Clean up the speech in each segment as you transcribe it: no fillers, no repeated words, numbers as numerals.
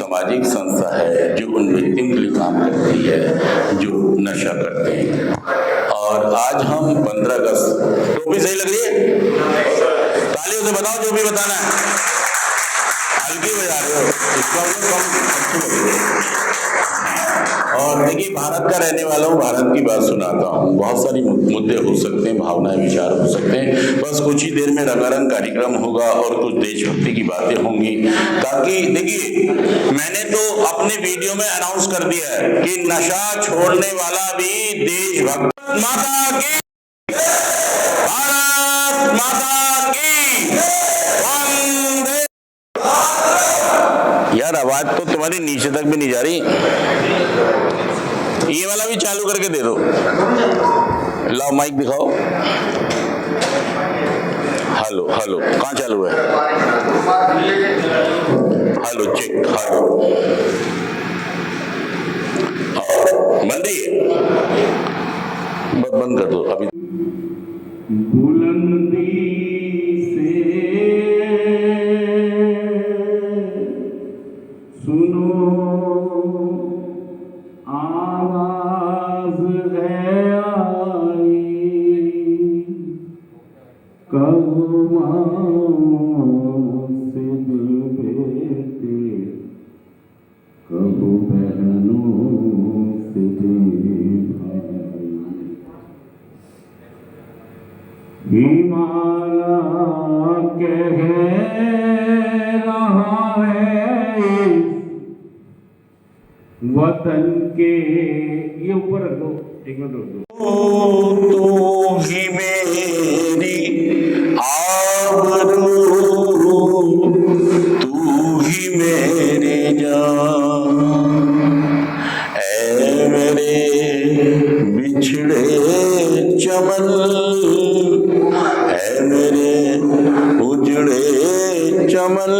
सामाजिक संस्था है जो उन व्यक्तियों के लिए काम करती है जो नशा करते हैं। और आज हम 15 अगस्त, टोपी सही लग रही है? तालियों से बताओ जो भी बताना है। हल्की बजा रहे हो, इसका अच्छी लग रही है। और देखिए, भारत का रहने वाला हूँ, भारत की बात सुनाता हूँ। बहुत सारी मुद्दे हो सकते हैं, भावनाएं, विचार हो सकते हैं। बस कुछ ही देर में रंगारंग कार्यक्रम होगा और कुछ देशभक्ति की बातें होंगी। ताकि देखिए, मैंने तो अपने वीडियो में अनाउंस कर दिया है कि नशा छोड़ने वाला भी देशभक्त। माता की, भारत माता की, वंदे। यार आवाज तो तुम्हारी नीचे तक भी नहीं जा रही। ये वाला भी चालू करके दे दो। लाओ माइक दिखाओ। हेलो हेलो, कहाँ चालू है? हेलो चेक, हेलो बंदी, बंद कर दो अभी। बुलंदी से सुनो आवाज है आई, कौमां से दिल बेटे, कबू बहनों से दिल भाई। हिमालय कह रहा है वतन के, ये ऊपर रख दो, एक मिनट रख दो। तू ही मेरी आबरू, तू ही मेरी जान, ऐ मेरे बिछड़े चमन, ऐ मेरे उजड़े चमन,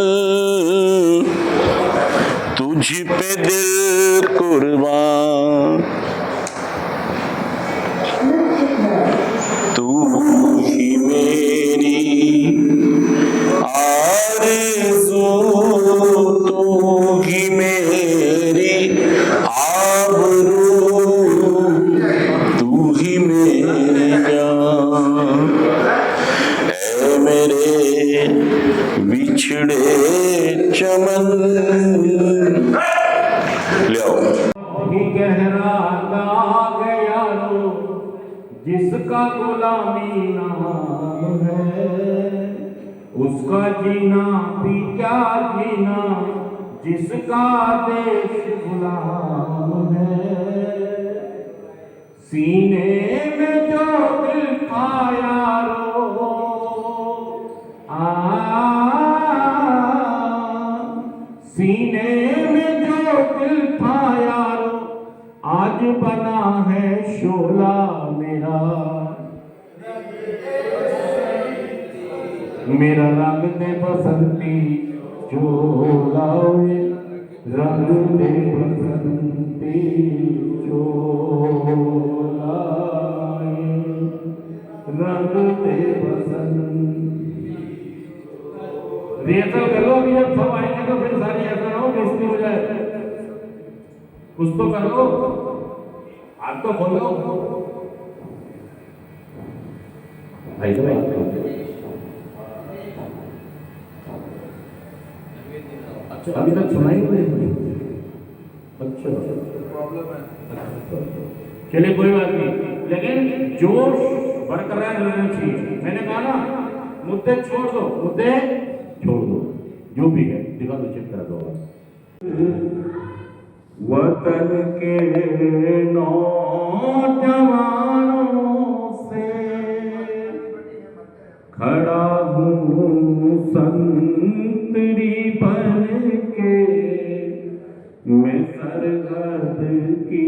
तुझ पे दिल कुर्बान, तू ही मेरी आरज़ू, तू ही मेरी आबरू, तू ही मेरी जान, ऐ मेरे बिछड़े चमन। ले आओ। गहरा दाग यारो जिसका गुलामी नाम है, उसका जीना भी क्या जीना जिसका देश गुलाम है। सीने में जो दिल था यारो, सीने में जो दिल था यारो, आज बना है शोला मेरा, मेरा रंग दे बसंती चोला, रंग दे बसंती चोला, रंग दे बसंती। रिहर्सल करो, अभी जब सब आएंगे तो फिर सारी ऐसा ना हो बेइज्जती हो जाए। कुछ तो करो, हाथ तो खोलो भाई। तो अच्छा अभी तक सुनाई नहीं। अच्छा चलिए कोई बात नहीं, लेकिन जोश बरकरार रहना चाहिए। मैंने कहा ना, मुद्दे छोड़ दो, मुद्दे छोड़ दो, जो भी है दिखा दो, चेक करा दो। वतन के नौजवानों से खड़ा हूँ संतरी बन के, मैं सरहद की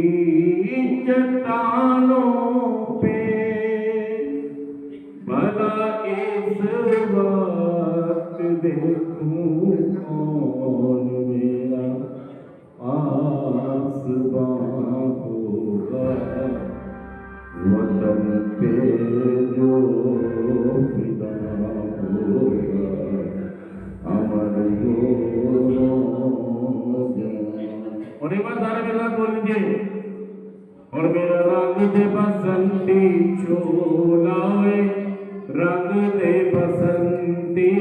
चट्टानों पे, भला इस वक्त देखूं कौन मेरा आसमां होगा, वतन पे जो फिदा होगा, अमर हो और एक बार सारे मेरे साथ बोल दीजिए। और मेरा रंग दे बसंती चोला वे, रंग दे बसंती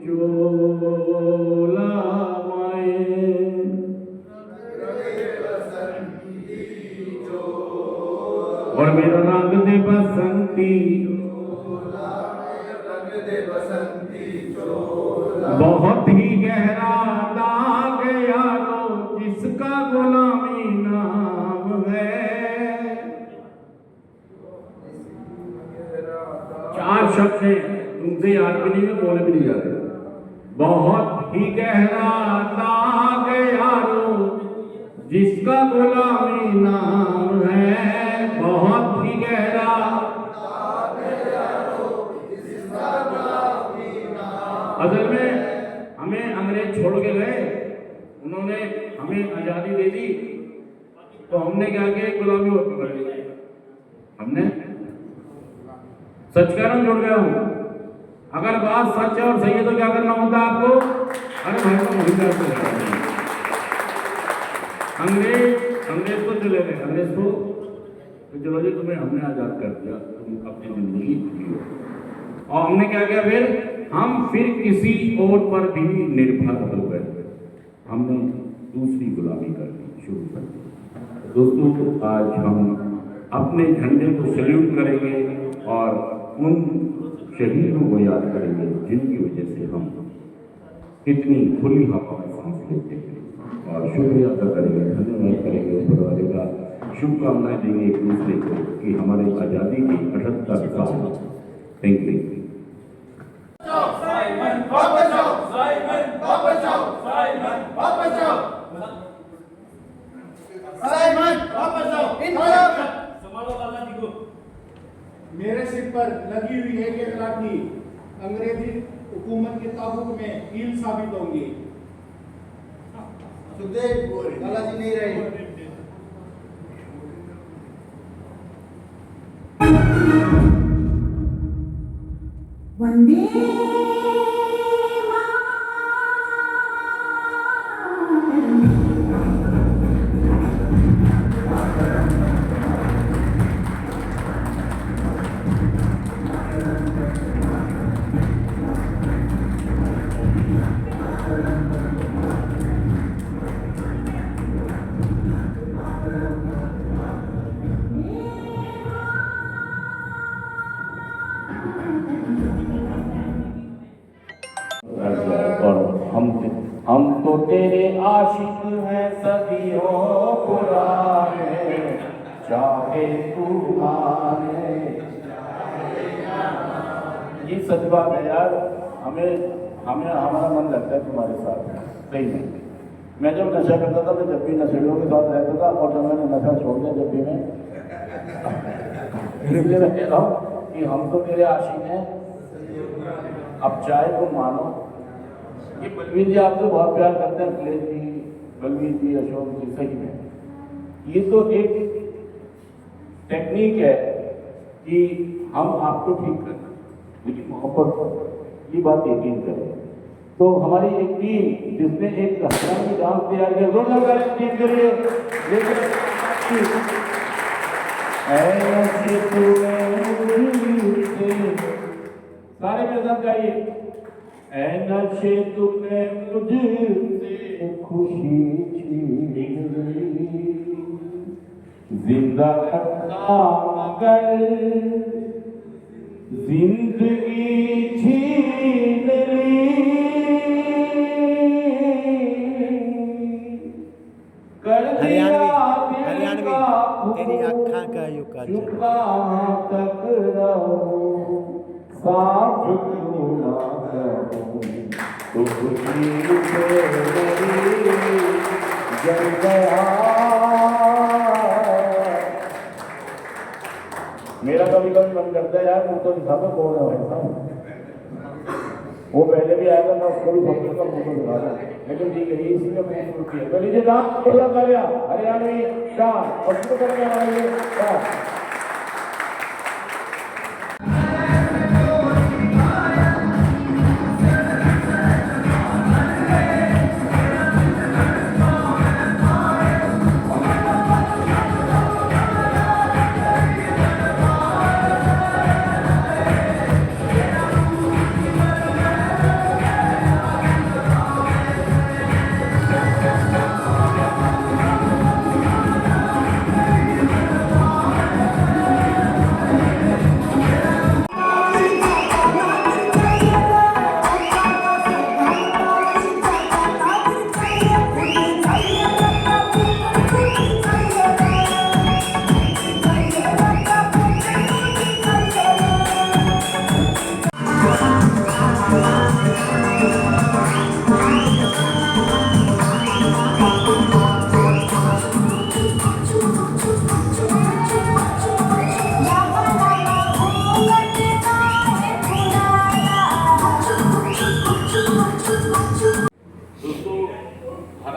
चोला माए। और मेरा रंग दे बसंती बहुत ही गहरा दाग यारो जिसका गुलामी नाम है। चार शब्द हैं, तुमसे याद भी नहीं है, बोले भी नहीं जाते। बहुत ही गहरा दाग यारो जिसका गुलामी नाम है। बहुत ही गहरा असल में हमें अंग्रेज छोड़ के गए, उन्होंने हमें आजादी दे दी, तो हमने क्या किया, गुलामी और पकड़ ली। हमने सच कह रहा हूं, जुड़ गया हूं। अगर बात सच है और सही है तो क्या करना होता है आपको? अरे भाई को अंग्रेज को चले गए, अंग्रेज को तो चलो जी तुम्हें हमने आजाद कर दिया, तुम अपनी जिंदगी जियो। और हमने क्या किया फिर? हम फिर किसी और पर भी निर्भर हो गए, हमने दूसरी गुलामी करनी शुरू कर दी। दोस्तों, आज हम अपने झंडे को सैल्यूट करेंगे और उन शहीदों को याद करेंगे जिनकी वजह से हम इतनी खुली हवा में सांस लेते हैं। और शुक्रिया अदा करेंगे, धन्यवाद करेंगे, ऊपर वाले का शुभकामनाएं देंगे एक दूसरे को कि हमारी आज़ादी की 78 साल। Thank you. मेरे सिर पर लगी हुई है ये लाठी अंग्रेजी हुकूमत के ताबूत में कील साबित होंगी। सुखदेव लालाजी नहीं रहे। वंदे हम तो तेरे आशिक हैं सदियों पुराने, चाहे तू माने। ये सच बात है यार, हमें हमारा मन लगता है तुम्हारे साथ, सही में। मैं जब नशा करता था, मैं जब भी नशेड़ियों के साथ रहता था, और जब मैंने नशा छोड़ दिया, जब भी मैं इसलिए मैं कह रहा हूँ कि हम तो तेरे आशिक हैं, अब चाहे तुम मानो। ये बलवीर जी आपसे बहुत प्यार करते हैं, अखिलेश जी, बलवीर जी, अशोक जी, सही में ये तो एक टेक्निक है कि हम आपको ठीक करें, लेकिन मोहब्बत की बात यकीन करें। तो हमारी एक टीम जिसने एक हंगामी डांस तैयार किया, जोरदार टीम के लिए, सारे मेरे साथ गाइए। ऐ नशे तुमने मुझसे खुशी छीन ली, जिंदा रखा मगर जिंदगी छीन ली। कर हरियाणवी तेरी अखा का युका तक रहो साफ क्यों ना करूं, तो खुशी से जल गया। मेरा कभी कभी मन करता है यार, मुझे तो दिखा दो कौन है भाई साहब। वो पहले भी आया था, मैं उसको भी फोटो का फोटो दिखा रहा, लेकिन ठीक है, इसी में खूबसूरती है। तो लीजिए डांस थोड़ा कर हरियाणवी डांस और शुरू करने वाले डांस।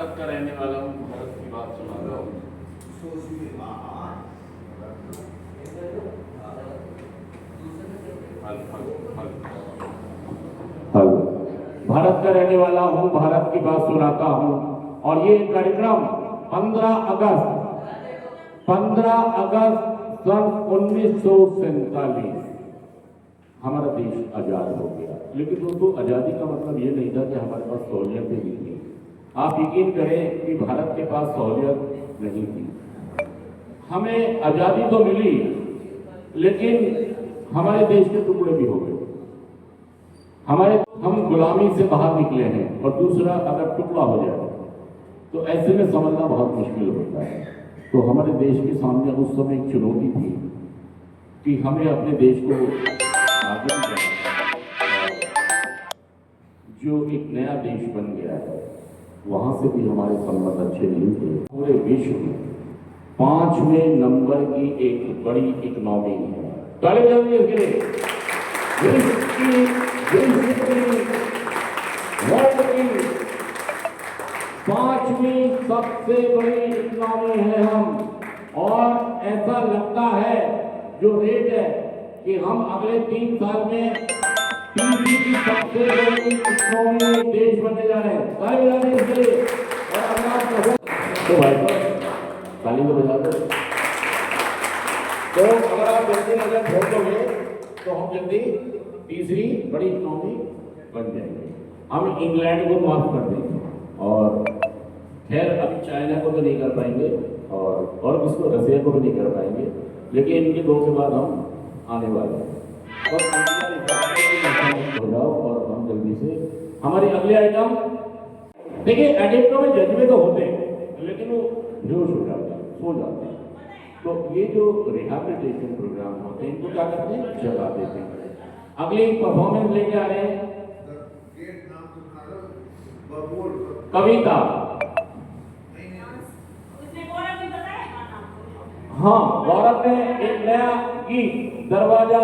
भारत का रहने वाला हूँ, भारत की बात सुनाता हूँ। हेलो, भारत का रहने वाला हूँ, भारत की बात सुनाता हूँ। और ये कार्यक्रम 15 अगस्त सन 1947 हमारा देश आजाद हो गया। लेकिन दोस्तों, आजादी का मतलब ये नहीं था कि हमारे पास सहूलियतें नहीं थी। आप यकीन करें कि भारत के पास सहूलियत नहीं थी। हमें आजादी तो मिली, लेकिन हमारे देश के टुकड़े भी हो गए। हम गुलामी से बाहर निकले हैं, और दूसरा अगर टुकड़ा हो जाए तो ऐसे में समझना बहुत मुश्किल होता है। तो हमारे देश के सामने उस समय एक चुनौती थी कि हमें अपने देश को आगे बढ़ाना। जो एक नया देश बन गया है, वहां से भी हमारे संबंध अच्छे नहीं थे। पूरे विश्व में 5वें नंबर की एक बड़ी इकोनॉमी है। ताली बजाइए इसके लिए। वर्ल्ड की 5वीं सबसे बड़ी इकोनॉमी है हम। और ऐसा लगता है जो रेट है कि हम अगले 3 साल में तीसरी की सबसे बड़ी इकोनॉमी देश बनने जा रहे हैं। ताली बजाइए इसके लिए। और अगर आप तो भाई साहब ताली तो बजा दो। तो अगर आप जल्दी नजर छोड़ दोगे तो हम जल्दी तीसरी बड़ी इकोनॉमी बन जाएंगे। हम इंग्लैंड को माफ कर देंगे, और खैर अभी चाइना को तो नहीं कर पाएंगे, और किसको, रसिया को भी नहीं कर पाएंगे। लेकिन इनके 2 के बाद हम आने वाले हैं। और हो जाओ, और हम जल्दी से हमारी अगले आइटम। देखिए, एडिक्टों में जज्बे तो होते हैं, लेकिन वो बेहोश हो जाते हैं, सो जाते हैं। तो ये जो रिहैबिलिटेशन प्रोग्राम होते हैं, इनको क्या करते हैं, जगा देते हैं। अगली परफॉर्मेंस लेके आ रहे हैं कविता। हाँ, गौरव ने एक नया गीत दरवाजा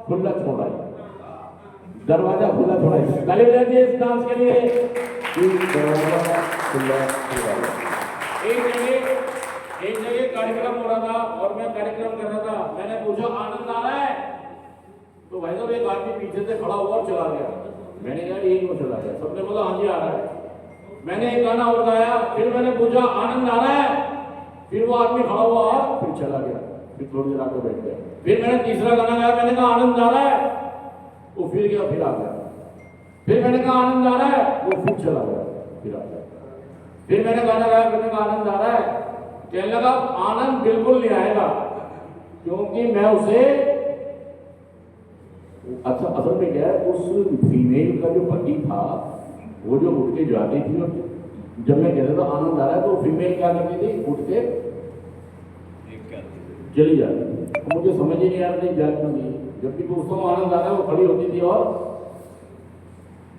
खुला छोड़ा है। दरवाजा खुला छोड़ा है। ताली बजाइए इस डांस के लिए। दरवाजा खुला छोड़ा है। एक जगह कार्यक्रम हो रहा था, और मैं कार्यक्रम कर रहा था। मैंने पूछा, आनंद आ रहा है? तो भाई साहब एक आदमी पीछे से खड़ा हुआ और चला गया। मैंने कहा ये क्यों चला गया? सबने बोला हाँ जी आ रहा है। मैंने एक गाना और गाया, फिर मैंने पूछा आनंद आ रहा है? फिर वो आदमी खड़ा हुआ और फिर चला गया। फिर थोड़ी देर आके बैठ गया। फिर मैंने तीसरा गाना गाया, मैंने कहा आनंद आ रहा है? वो फिर गया, फिर आ गया। फिर मैंने कहा आनंद आ रहा है? वो फिर चला गया, फिर आ गया। फिर मैंने गाना गाया, मैंने कहा आनंद आ रहा है? कहने लगा आनंद बिल्कुल नहीं आएगा, क्योंकि मैं उसे, अच्छा असल में क्या है, उस फीमेल का जो पति था वो जो उठ के जाती थी, और जब मैं कहता था आनंद आ रहा है तो फीमेल क्या करती थी, उठ के चली जाती थी। तो मुझे समझ ही नहीं आ रहा था जा क्यों नहीं। जबकि पूछता हूँ आनंद आ रहा है, वो खड़ी होती थी। और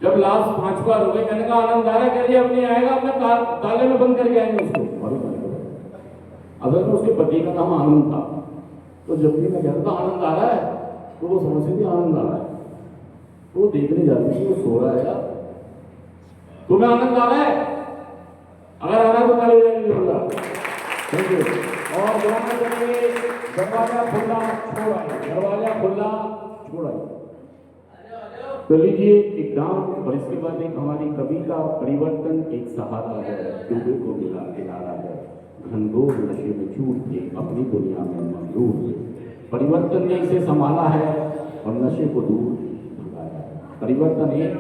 जब लास्ट 5 बार हो गई, मैंने कहा आनंद आ रहा है? कह रही अब नहीं आएगा, अब मैं ताले में बंद करके आएंगे उसको। असल में उसके पति का नाम आनंद था। तो जब भी मैं कहता था आनंद आ रहा है, तो वो समझती थी आनंद आ रहा है। तो वो देखने जाती थी वो सो रहा है या तुम्हें आनंद आ रहा है? अगर आ रहा है तो ताली बजाइए। Thank you. और दरवाजा खुला छोड़ाइए, दरवाजा खुला छोड़ाइए। तो लीजिए एक डांस, और इसके बाद एक हमारी कविता। परिवर्तन एक सहारा है, डूबे को मिला किनारा है, घनघोर नशे में चूर के अपनी दुनिया में ममरूर थे। परिवर्तन ने इसे संभाला है और नशे को दूर भगाया है। परिवर्तन एक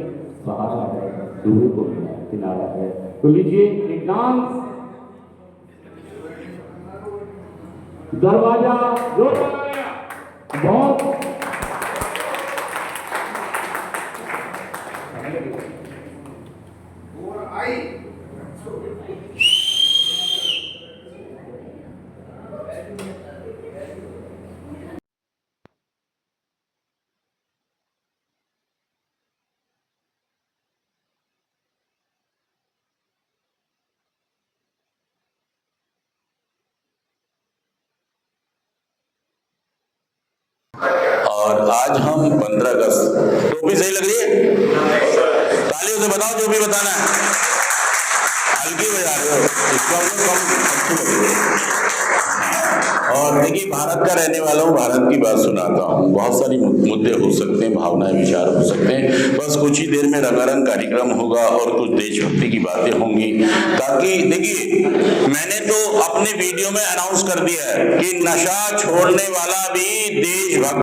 सहारा है, डूबे को मिला किनारा है। तो लीजिए एक डांस, दरवाजा जो बहुत और आज हम 15 अगस्त, टोपी सही लग रही है? तालियों से बताओ जो भी बताना है। हल्की बजा रहे हो, इसका मतलब कम अच्छी लगी। और देखिए, भारत का रहने वाला हूँ, भारत की बात सुनाता हूँ। बहुत सारी मुद्दे हो सकते हैं, भावनाएं, विचार हो सकते हैं। बस कुछ ही देर में रंगारंग कार्यक्रम होगा और कुछ देशभक्ति की बातें होंगी। ताकि देखिए, मैंने तो अपने वीडियो में अनाउंस कर दिया है कि नशा छोड़ने वाला भी देशभक्त